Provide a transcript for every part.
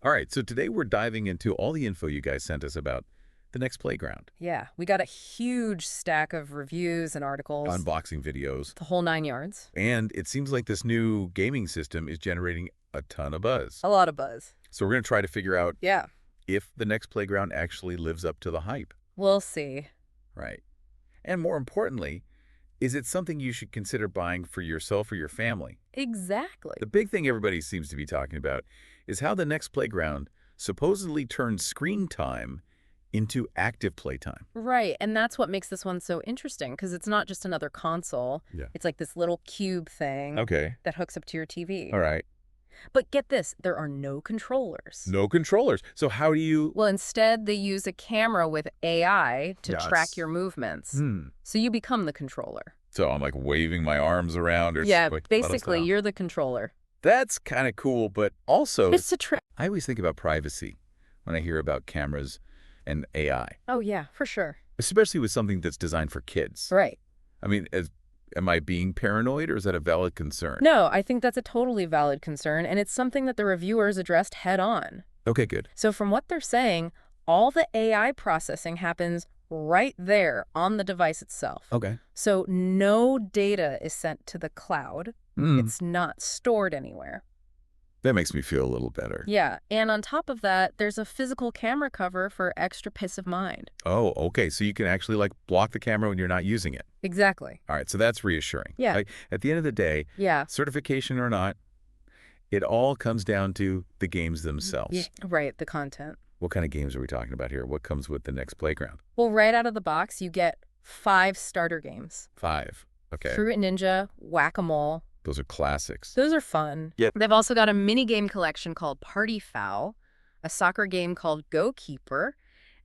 All right, so today we're diving into all the info you guys sent us about the Next Playground. Yeah, we got a huge stack of reviews and articles, Unboxing videos. the whole 9 yards. And it seems like this new gaming system is generating a ton of buzz. A lot of buzz. So we're going to try to figure out Yeah, if the Next Playground actually lives up to the hype. we'll see. Right. And more importantly, is it something you should consider buying for yourself or your family? Exactly. The big thing everybody seems to be talking about is how the Next Playground supposedly turns screen time into active playtime. Right, and that's what makes this one so interesting, because it's not just another console. Yeah. It's like this little cube thing Okay. that hooks up to your TV. All right. But get this, there are no controllers. No controllers. So how do you... Well, instead, they use a camera with AI to Yes. track your movements. So you become the controller. So I'm like waving my arms around or... Yeah, Wait, basically, you're the controller. That's kind of cool, but also... It's a trick. I always think about privacy when I hear about cameras and AI, Oh, yeah, for sure. especially with something that's designed for kids. Right. I mean, am I being paranoid or is that a valid concern? No, I think that's a totally valid concern, and it's something that the reviewers addressed head on. Okay, good. So from what they're saying, all the AI processing happens right there on the device itself. Okay. So no data is sent to the cloud. It's not stored anywhere. That makes me feel a little better. Yeah, and on top of that, there's a physical camera cover for extra peace of mind. Oh, okay. So you can actually like block the camera when you're not using it. Exactly. All right. So that's reassuring. Yeah. Like, at the end of the day, Yeah. certification or not, it all comes down to the games themselves. Yeah. Right, the content. What kind of games are we talking about here? What comes with the Next Playground? Well, right out of the box, you get 5 starter games. 5. Okay. Fruit Ninja, Whack-A-Mole. Those are classics. Those are fun. Yep. They've also got a mini game collection called Party Foul, a soccer game called Go Keeper,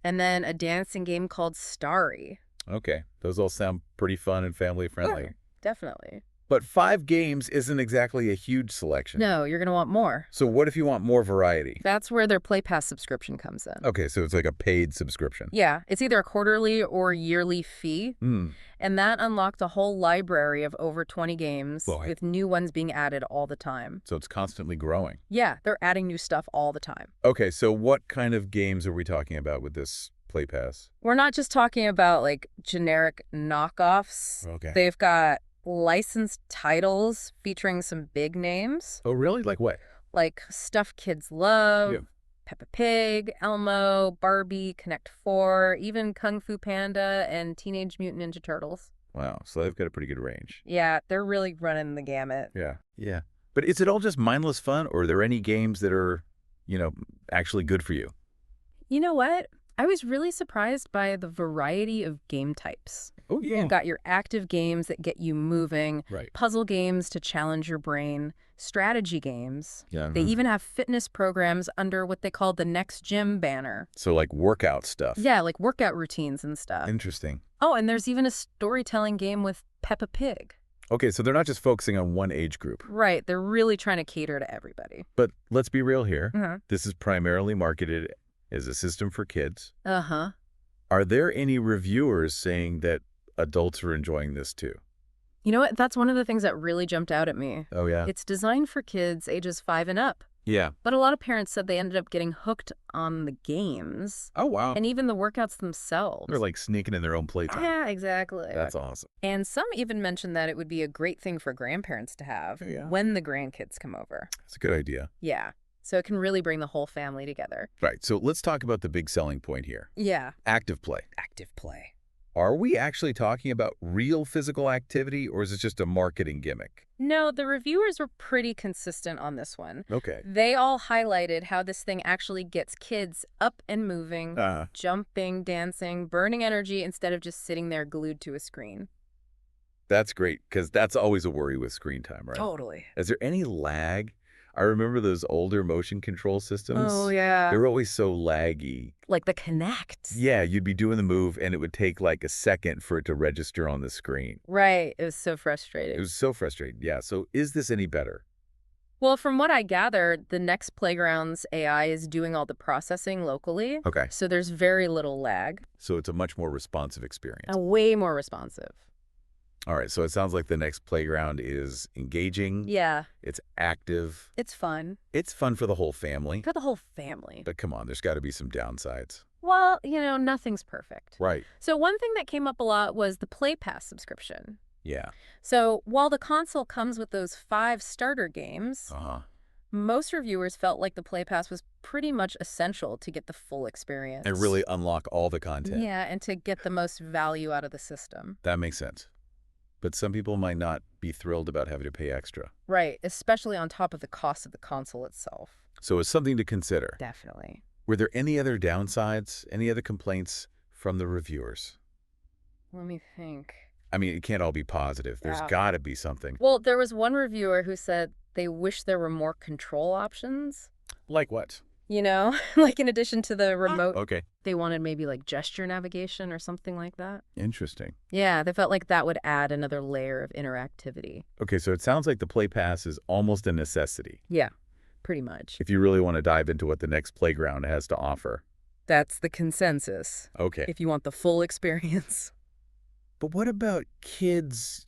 and then a dancing game called Starry. Okay. Those all sound pretty fun and family friendly. Definitely. But 5 games isn't exactly a huge selection. No, you're going to want more. So what if you want more variety? That's where their Play Pass subscription comes in. Okay, so it's like a paid subscription. Yeah, it's either a quarterly or yearly fee, and that unlocked a whole library of over 20 games, Boy. with new ones being added all the time. So it's constantly growing. Yeah, they're adding new stuff all the time. Okay, so what kind of games are we talking about with this Play Pass? We're not just talking about, like, generic knockoffs. Okay. They've got licensed titles featuring some big names, Oh, really? Like what? like Stuff Kids Love, Yeah. Peppa Pig, Elmo, Barbie, Connect 4, even Kung Fu Panda and Teenage Mutant Ninja Turtles. Wow, so they've got a pretty good range. Yeah, they're really running the gamut. Yeah. Yeah. But is it all just mindless fun, or are there any games that are, actually good for you? You know what? I was really surprised by the variety of game types. Oh, yeah. You've got your active games that get you moving, Right. puzzle games to challenge your brain, strategy games. Yeah. They even have fitness programs under what they call the Next Gym banner. So like workout stuff. Yeah, like workout routines and stuff. Interesting. Oh, and there's even a storytelling game with Peppa Pig. Okay, so they're not just focusing on one age group. Right, they're really trying to cater to everybody. But let's be real here. Uh-huh. This is primarily marketed as a system for kids. Uh-huh. Are there any reviewers saying that adults are enjoying this too? You know what? That's one of the things that really jumped out at me. Oh, yeah? It's designed for kids ages 5 and up. Yeah. But a lot of parents said they ended up getting hooked on the games Oh, wow. and even the workouts themselves. They're like sneaking in their own playtime. Yeah, exactly. That's awesome. And some even mentioned that it would be a great thing for grandparents to have Yeah. when the grandkids come over. That's a good idea. Yeah. So it can really bring the whole family together. Right, so let's talk about the big selling point here. Yeah. Active play. Active play. Are we actually talking about real physical activity, or is it just a marketing gimmick? No, the reviewers were pretty consistent on this one. Okay. They all highlighted how this thing actually gets kids up and moving, jumping, dancing, burning energy instead of just sitting there glued to a screen. That's great, because that's always a worry with screen time, right? Totally. Is there any lag? I remember those older motion control systems. Oh, yeah. They were always so laggy. Like the Kinect. Yeah, you'd be doing the move, and it would take like a second for it to register on the screen. Right. It was so frustrating. It was so frustrating. Yeah, so is this any better? Well, from what I gathered, the Next Playground's AI is doing all the processing locally. Okay. So there's very little lag. So it's a much more responsive experience. Way more responsive. All right, so it sounds like the Next Playground is engaging. Yeah. It's active. It's fun. It's fun for the whole family. For the whole family. But come on, there's got to be some downsides. Well, nothing's perfect. Right. So one thing that came up a lot was the Play Pass subscription. Yeah. So while the console comes with those 5 starter games, most reviewers felt like the Play Pass was pretty much essential to get the full experience. And really unlock all the content. Yeah, and to get the most value out of the system. That makes sense. But some people might not be thrilled about having to pay extra. Right, especially on top of the cost of the console itself. So it's something to consider. Definitely. Were there any other downsides, any other complaints from the reviewers? Let me think. I mean, it can't all be positive. There's got to be something. Well, there was one reviewer who said they wish there were more control options. Like what? Like in addition to the remote. Okay. They wanted maybe like gesture navigation or something like that. Interesting. Yeah, they felt like that would add another layer of interactivity. Okay, so it sounds like the Play Pass is almost a necessity. Yeah, pretty much. If you really want to dive into what the Next Playground has to offer. That's the consensus. Okay. If you want the full experience. But what about kids,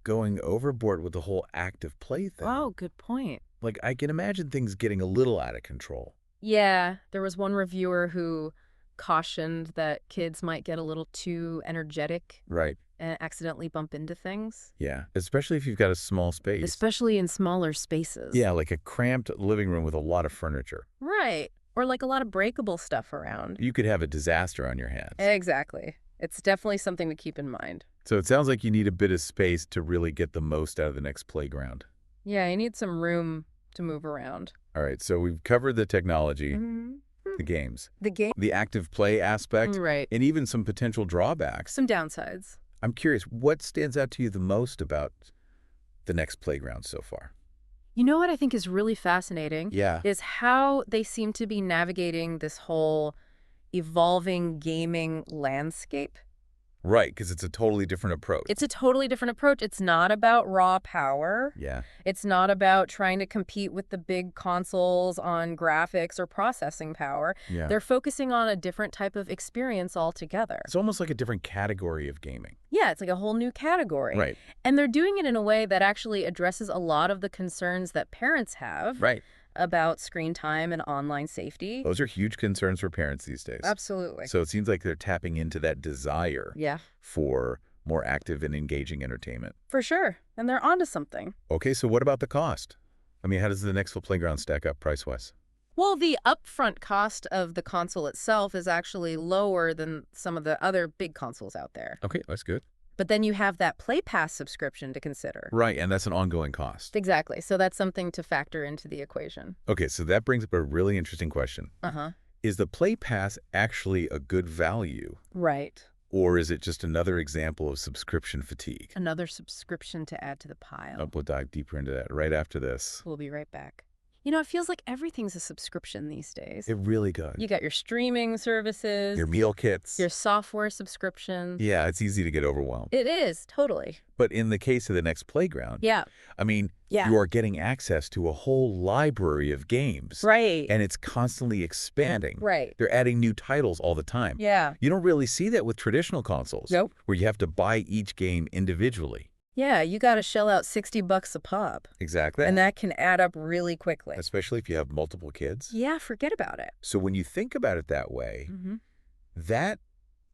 going overboard with the whole active play thing? Oh, good point. Like, I can imagine things getting a little out of control. Yeah, there was one reviewer who cautioned that kids might get a little too energetic. Right. And accidentally bump into things. Yeah, especially if you've got a small space. Especially in smaller spaces. Yeah, like a cramped living room with a lot of furniture. Right. Or like a lot of breakable stuff around. You could have a disaster on your hands. Exactly. It's definitely something to keep in mind. So it sounds like you need a bit of space to really get the most out of the Next Playground. Yeah, you need some room to move around. All right, so we've covered the technology, the games, the active play aspect, right, and even some potential drawbacks. Some downsides. I'm curious, what stands out to you the most about the Next Playground so far? You know what I think is really fascinating? Yeah. Is how they seem to be navigating this whole evolving gaming landscape. Right, because it's a totally different approach. It's a totally different approach. It's not about raw power. Yeah. It's not about trying to compete with the big consoles on graphics or processing power. Yeah. They're focusing on a different type of experience altogether. It's almost like a different category of gaming. Yeah, it's like a whole new category. Right. And they're doing it in a way that actually addresses a lot of the concerns that parents have. Right. About screen time and online safety. Those are huge concerns for parents these days. Absolutely. So it seems like they're tapping into that desire for more active and engaging entertainment. For sure. And they're onto something. Okay, so what about the cost? I mean, how does the Next Playground stack up price-wise? Well, the upfront cost of the console itself is actually lower than some of the other big consoles out there. Okay, that's good. But then you have that Play Pass subscription to consider. Right, and that's an ongoing cost. Exactly. So that's something to factor into the equation. Okay, so that brings up a really interesting question. Is the Play Pass actually a good value? Right. Or is it just another example of subscription fatigue? Another subscription to add to the pile. Oh, we'll dive deeper into that right after this. We'll be right back. It feels like everything's a subscription these days. It really does. You got your streaming services. Your meal kits. Your software subscriptions. Yeah, it's easy to get overwhelmed. It is, totally. But in the case of the Next Playground, I mean, you are getting access to a whole library of games. Right. And it's constantly expanding. Right. They're adding new titles all the time. Yeah. You don't really see that with traditional consoles. Nope. Where you have to buy each game individually. Yeah, you got to shell out $60 a pop. Exactly. And that can add up really quickly. Especially if you have multiple kids. Yeah, forget about it. So when you think about it that way, that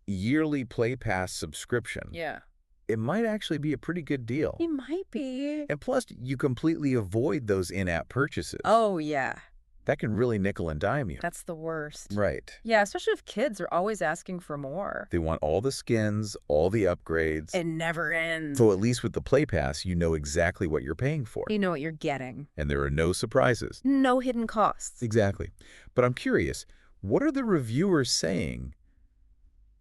yearly Play Pass subscription, it might actually be a pretty good deal. It might be. And plus, you completely avoid those in-app purchases. Oh, yeah. That can really nickel and dime you. That's the worst. Right. Yeah, especially if kids are always asking for more. They want all the skins, all the upgrades. It never ends. So at least with the Play Pass, you know exactly what you're paying for. You know what you're getting. And there are no surprises. No hidden costs. Exactly. But I'm curious, what are the reviewers saying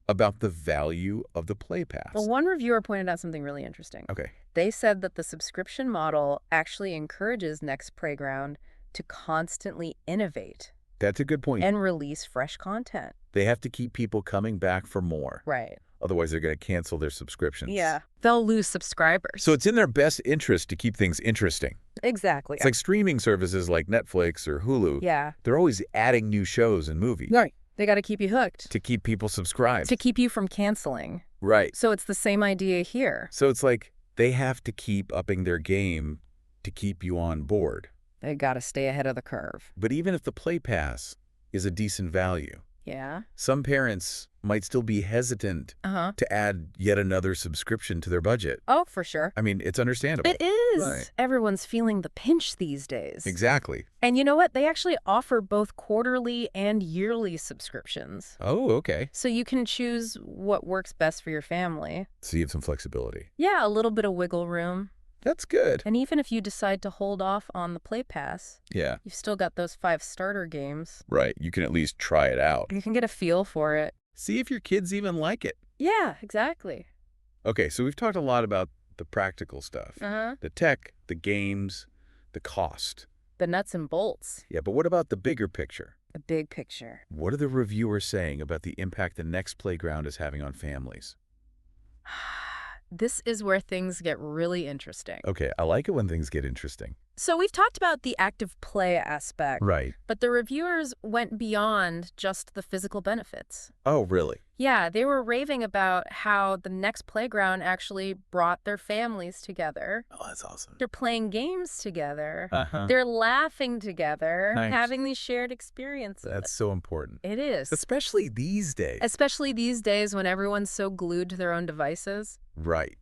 about the value of the Play Pass? Well, one reviewer pointed out something really interesting. Okay. They said that the subscription model actually encourages Nex Playground to constantly innovate. That's a good point. And release fresh content. They have to keep people coming back for more. Right. Otherwise, they're going to cancel their subscriptions. Yeah. They'll lose subscribers. So it's in their best interest to keep things interesting. Exactly. It's like streaming services like Netflix or Hulu. Yeah. They're always adding new shows and movies. Right. They got to keep you hooked. To keep people subscribed. To keep you from canceling. Right. So it's the same idea here. So it's like They have to keep upping their game to keep you on board. They gotta stay ahead of the curve. But even if the Play Pass is a decent value, Yeah. some parents might still be hesitant to add yet another subscription to their budget. Oh, for sure. I mean, it's understandable. It is. Right. Everyone's feeling the pinch these days. Exactly. And you know what? They actually offer both quarterly and yearly subscriptions. Oh, okay. So you can choose what works best for your family. So you have some flexibility. Yeah, a little bit of wiggle room. That's good. And even if you decide to hold off on the Play Pass, Yeah. you've still got those 5 starter games. Right. You can at least try it out. You can get a feel for it. See if your kids even like it. Yeah, exactly. Okay, so we've talked a lot about the practical stuff. The tech, the games, the cost. The nuts and bolts. Yeah, but what about the bigger picture? The big picture. What are the reviewers saying about the impact the Nex Playground is having on families? This is where things get really interesting. Okay, I like it when things get interesting. So we've talked about the active play aspect. Right. But the reviewers went beyond just the physical benefits. Oh, really? Yeah, they were raving about how the Nex Playground actually brought their families together. Oh, that's awesome. They're playing games together. Uh-huh. They're laughing together, Nice. having these shared experiences. That's so important. It is. Especially these days. Especially these days when everyone's so glued to their own devices. Right.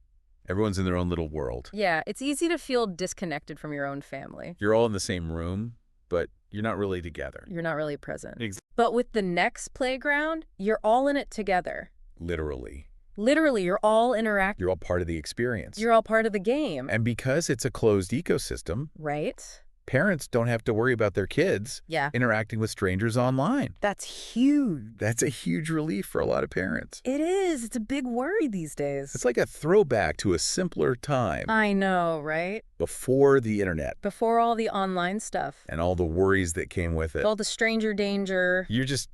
Everyone's in their own little world. Yeah, it's easy to feel disconnected from your own family. You're all in the same room, but you're not really together. You're not really present. Exactly. But with the Nex Playground, you're all in it together. Literally. Literally, you're all interacting. You're all part of the experience. You're all part of the game. And because it's a closed ecosystem, Right? parents don't have to worry about their kids interacting with strangers online. That's huge. That's a huge relief for a lot of parents. It is. It's a big worry these days. It's like a throwback to a simpler time I know, right? before the internet Before all the online stuff. and all the worries that came with it. All the stranger danger. You're just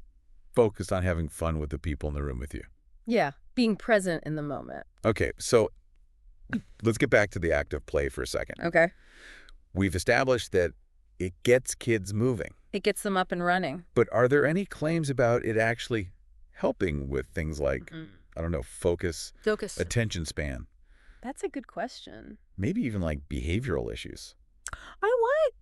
focused on having fun with the people in the room with you. Yeah, being present in the moment. Okay, so let's get back to the active play for a second. Okay. We've established that it gets kids moving. It gets them up and running. But are there any claims about it actually helping with things like, I don't know, focus, attention span? That's a good question. Maybe even like behavioral issues. What?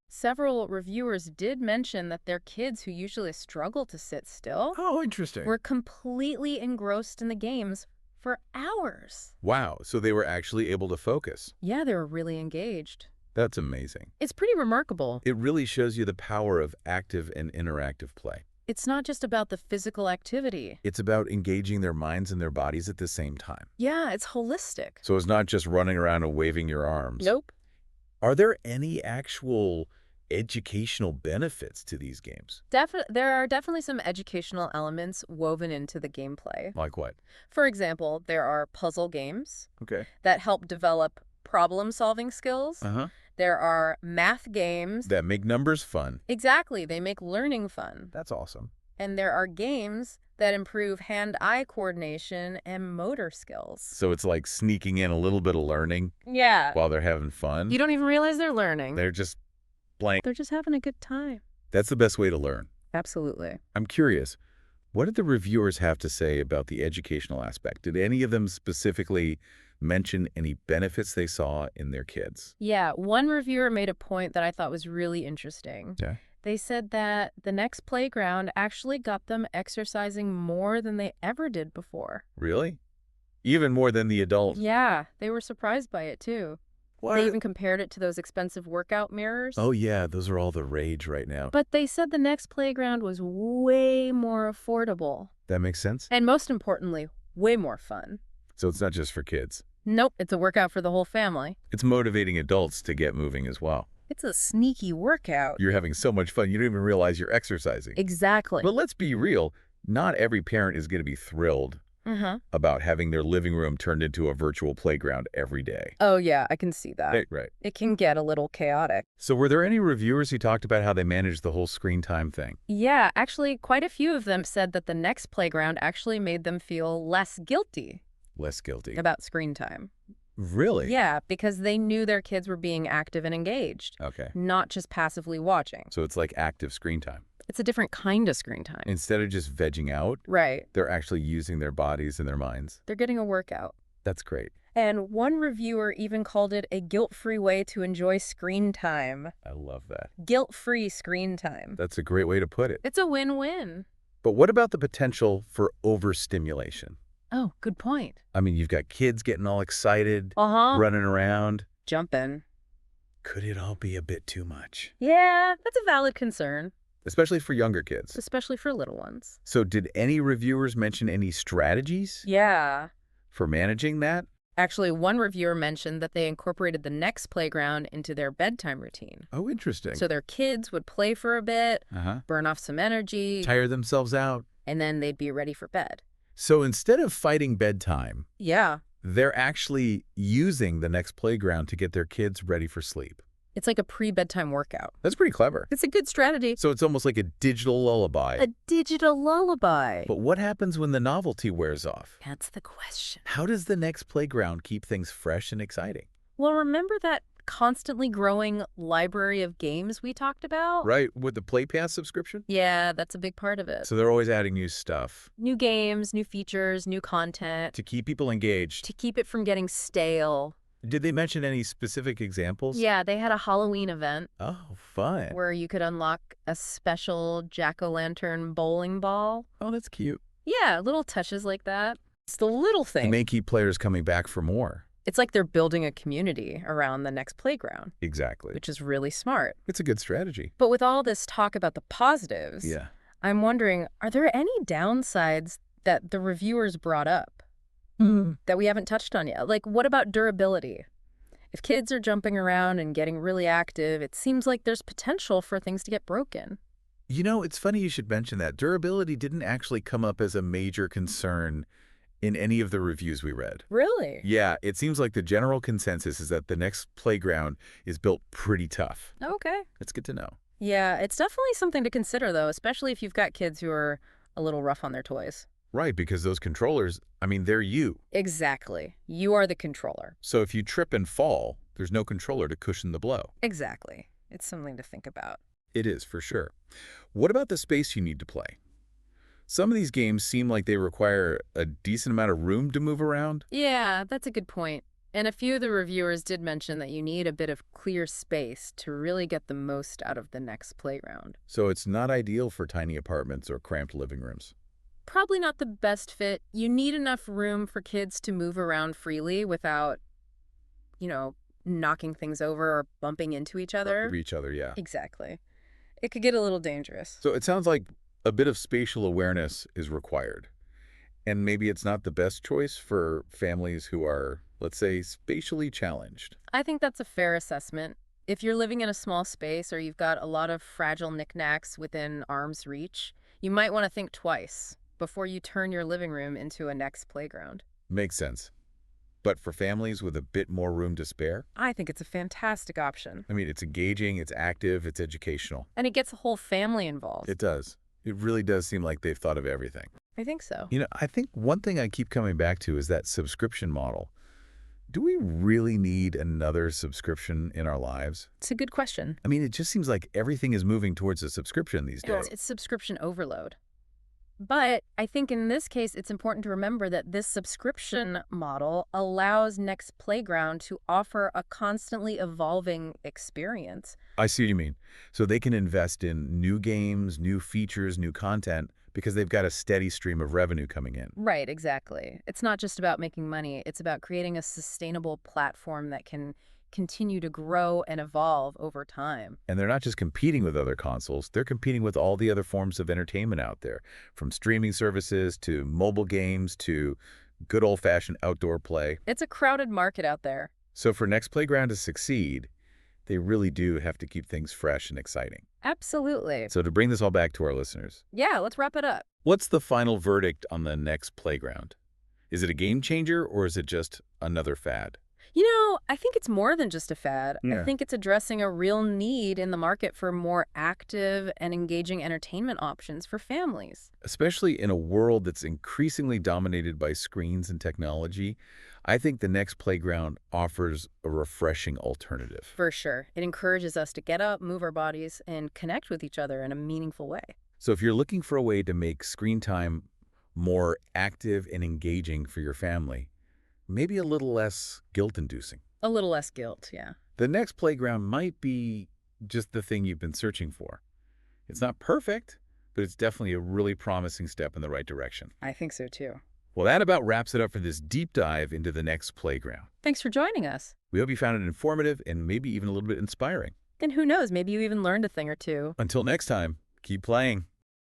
Several reviewers did mention that their kids who usually struggle to sit still Oh, interesting. were completely engrossed in the games for hours. Wow, so they were actually able to focus. Yeah, they were really engaged. That's amazing. It's pretty remarkable. It really shows you the power of active and interactive play. It's not just about the physical activity. It's about engaging their minds and their bodies at the same time. Yeah, it's holistic. So it's not just running around and waving your arms. Nope. Are there any actual educational benefits to these games? There are definitely some educational elements woven into the gameplay. Like what? For example, there are puzzle games Okay. that help develop problem-solving skills. Uh-huh. There are math games. That make numbers fun. Exactly. They make learning fun. That's awesome. And there are games that improve hand-eye coordination and motor skills. So it's like sneaking in a little bit of learning Yeah. while they're having fun. You don't even realize they're learning. They're just blank. They're just having a good time. That's the best way to learn. Absolutely. I'm curious, what did the reviewers have to say about the educational aspect? Did any of them specifically mention any benefits they saw in their kids? Yeah, one reviewer made a point that I thought was really interesting. Yeah. They said that the Nex Playground actually got them exercising more than they ever did before. Really? Even more than the adult? Yeah, they were surprised by it too. What? They even compared it to those expensive workout mirrors. Oh yeah, those are all the rage right now. But they said the Nex Playground was way more affordable. That makes sense? And most importantly, way more fun. So it's not just for kids. Nope, it's a workout for the whole family. It's motivating adults to get moving as well. It's a sneaky workout. You're having so much fun, you don't even realize you're exercising. Exactly. But let's be real, not every parent is going to be thrilled about having their living room turned into a virtual playground every day. Oh yeah, I can see that. Right. It can get a little chaotic. So were there any reviewers who talked about how they managed the whole screen time thing? Yeah, actually, quite a few of them said that the Nex Playground actually made them feel less guilty Less guilty. about screen time. Really? Yeah, because they knew their kids were being active and engaged, Okay. not just passively watching. So it's like active screen time. It's a different kind of screen time. Instead of just vegging out, Right. they're actually using their bodies and their minds. They're getting a workout. That's great. And one reviewer even called it a guilt-free way to enjoy screen time. I love that. Guilt-free screen time. That's a great way to put it. It's a win-win. But what about the potential for overstimulation? Oh, good point. I mean, you've got kids getting all excited, running around. Jumping. Could it all be a bit too much? Yeah, that's a valid concern. Especially for younger kids. Especially for little ones. So did any reviewers mention any strategies Yeah. for managing that? Actually, one reviewer mentioned that they incorporated the Nex Playground into their bedtime routine. Oh, interesting. So their kids would play for a bit, burn off some energy, tire themselves out, and then they'd be ready for bed. So instead of fighting bedtime, Yeah. they're actually using the Nex Playground to get their kids ready for sleep. It's like a pre-bedtime workout. That's pretty clever. It's a good strategy. So it's almost like a digital lullaby. A digital lullaby. But what happens when the novelty wears off? That's the question. How does the Nex Playground keep things fresh and exciting? Well, remember that constantly growing library of games we talked about? Right, with the Play Pass subscription? Yeah, that's a big part of it. So they're always adding new stuff. New games, new features, new content. To keep people engaged. To keep it from getting stale. Did they mention any specific examples? Yeah, they had a Halloween event. Oh, fun. Where you could unlock a special jack-o'-lantern bowling ball. Oh, that's cute. Yeah, little touches like that. It's the little thing. It may keep players coming back for more. It's like they're building a community around the Nex Playground. Exactly. Which is really smart. It's a good strategy. But with all this talk about the positives, I'm wondering, are there any downsides that the reviewers brought up that we haven't touched on yet? Like, what about durability? If kids are jumping around and getting really active, it seems like there's potential for things to get broken. You know, it's funny you should mention that. Durability didn't actually come up as a major concern in any of the reviews we read. Really? Yeah, it seems like the general consensus is that the Nex Playground is built pretty tough. Okay. That's good to know. Yeah, it's definitely something to consider, though, especially if you've got kids who are a little rough on their toys. Right, because those controllers, I mean, they're you. Exactly. You are the controller. So if you trip and fall, there's no controller to cushion the blow. Exactly. It's something to think about. It is, for sure. What about the space you need to play? Some of these games seem like they require a decent amount of room to move around. Yeah, that's a good point. And a few of the reviewers did mention that you need a bit of clear space to really get the most out of the Nex Playground. So it's not ideal for tiny apartments or cramped living rooms. Probably not the best fit. You need enough room for kids to move around freely without, knocking things over or bumping into each other. Yeah. Exactly. It could get a little dangerous. So it sounds like a bit of spatial awareness is required. And maybe it's not the best choice for families who are, let's say, spatially challenged. I think that's a fair assessment. If you're living in a small space or you've got a lot of fragile knickknacks within arm's reach, you might want to think twice before you turn your living room into a Nex Playground. Makes sense. But for families with a bit more room to spare? I think it's a fantastic option. I mean, it's engaging, it's active, it's educational. And it gets a whole family involved. It does. It really does seem like they've thought of everything. I think so. I think one thing I keep coming back to is that subscription model. Do we really need another subscription in our lives? It's a good question. I mean, it just seems like everything is moving towards a subscription these days. It's subscription overload. But I think in this case, it's important to remember that this subscription model allows Nex Playground to offer a constantly evolving experience. I see what you mean. So they can invest in new games, new features, new content, because they've got a steady stream of revenue coming in. Right, exactly. It's not just about making money. It's about creating a sustainable platform that can continue to grow and evolve over time. And they're not just competing with other consoles, they're competing with all the other forms of entertainment out there, from streaming services to mobile games to good old-fashioned outdoor play. It's a crowded market out there. So for Nex Playground to succeed, they really do have to keep things fresh and exciting. Absolutely. So to bring this all back to our listeners. Yeah, let's wrap it up. What's the final verdict on the Nex Playground? Is it a game changer or is it just another fad? I think it's more than just a fad. Yeah. I think it's addressing a real need in the market for more active and engaging entertainment options for families. Especially in a world that's increasingly dominated by screens and technology, I think the Nex Playground offers a refreshing alternative. For sure. It encourages us to get up, move our bodies, and connect with each other in a meaningful way. So if you're looking for a way to make screen time more active and engaging for your family, maybe a little less guilt-inducing. A little less guilt, yeah. The Nex Playground might be just the thing you've been searching for. It's not perfect, but it's definitely a really promising step in the right direction. I think so, too. Well, that about wraps it up for this deep dive into the Nex Playground. Thanks for joining us. We hope you found it informative and maybe even a little bit inspiring. And who knows, maybe you even learned a thing or two. Until next time, keep playing.